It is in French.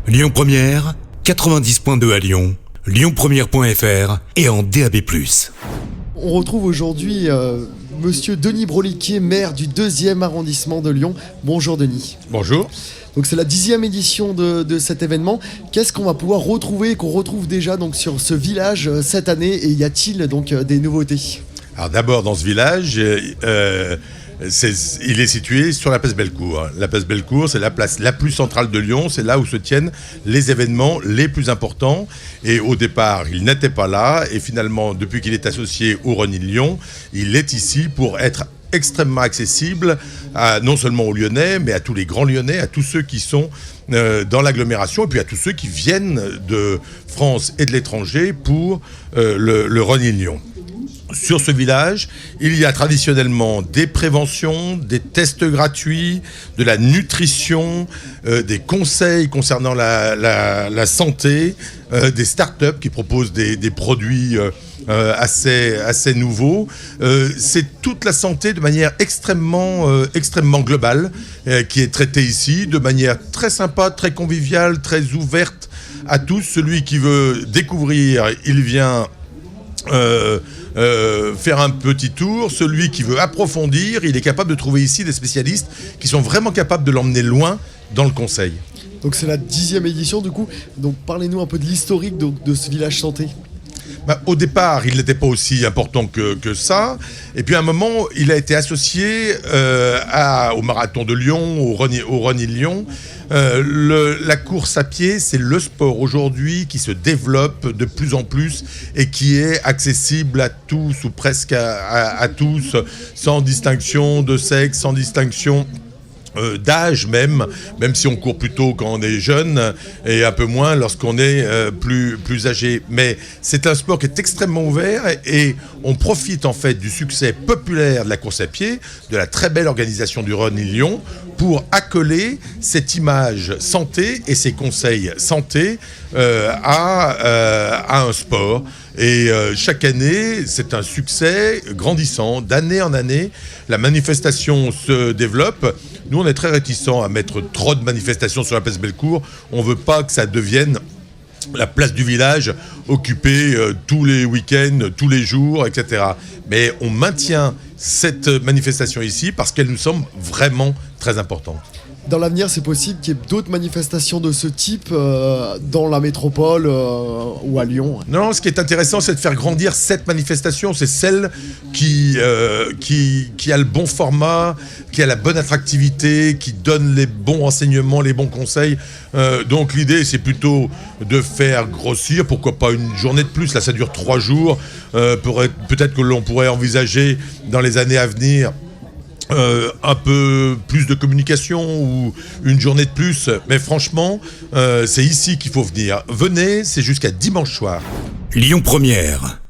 Lyon Première, 90.2 à Lyon, lyonpremière.fr et en DAB+. On retrouve aujourd'hui Monsieur Denis Broliquier, maire du 2e arrondissement de Lyon. Bonjour Denis. Bonjour. Donc c'est la 10e édition de cet événement. Qu'est-ce qu'on va pouvoir retrouver, qu'on retrouve déjà donc sur ce village cette année, et y a-t-il donc des nouveautés? Alors d'abord, dans ce village, il est situé sur la place Bellecour. La place Bellecour, c'est la place la plus centrale de Lyon. C'est là où se tiennent les événements les plus importants. Et au départ, il n'était pas là. Et finalement, depuis qu'il est associé au Rosny de Lyon, il est ici pour être extrêmement accessible non seulement aux Lyonnais, mais à tous les grands Lyonnais, à tous ceux qui sont dans l'agglomération, et puis à tous ceux qui viennent de France et de l'étranger pour le Rosny de Lyon. Sur ce village, il y a traditionnellement des préventions, des tests gratuits, de la nutrition, des conseils concernant la santé, des startups qui proposent des produits assez nouveaux. C'est toute la santé de manière extrêmement globale qui est traitée ici, de manière très sympa, très conviviale, très ouverte à tous. Celui qui veut découvrir, il vient faire un petit tour. Celui qui veut approfondir, il est capable de trouver ici des spécialistes qui sont vraiment capables de l'emmener loin dans le conseil. Donc c'est la 10e édition du coup. Donc parlez-nous un peu de l'historique de ce village santé. Au départ, il n'était pas aussi important que ça. Et puis à un moment, il a été associé au marathon de Lyon, au Rosny de Lyon. La course à pied, c'est le sport aujourd'hui qui se développe de plus en plus et qui est accessible à tous ou presque à tous, sans distinction de sexe, sans distinction d'âge même si on court plutôt quand on est jeune et un peu moins lorsqu'on est plus âgé. Mais c'est un sport qui est extrêmement ouvert et on profite en fait du succès populaire de la course à pied, de la très belle organisation du Rosny de Lyon pour accoler cette image santé et ces conseils santé à un sport. Et chaque année, c'est un succès grandissant. D'année en année, la manifestation se développe. Nous, on est très réticents à mettre trop de manifestations sur la place Bellecour. On ne veut pas que ça devienne la place du village occupée tous les week-ends, tous les jours, etc. Mais on maintient cette manifestation ici parce qu'elle nous semble vraiment très importante. Dans l'avenir, c'est possible qu'il y ait d'autres manifestations de ce type dans la métropole ou à Lyon? Non, ce qui est intéressant, c'est de faire grandir cette manifestation. C'est celle qui a le bon format, qui a la bonne attractivité, qui donne les bons renseignements, les bons conseils. Donc l'idée, c'est plutôt de faire grossir, pourquoi pas une journée de plus. Là, ça dure 3 jours. Peut-être que l'on pourrait envisager dans les années à venir un peu plus de communication ou une journée de plus, mais franchement, c'est ici qu'il faut venir. Venez, c'est jusqu'à dimanche soir. Lyon Première.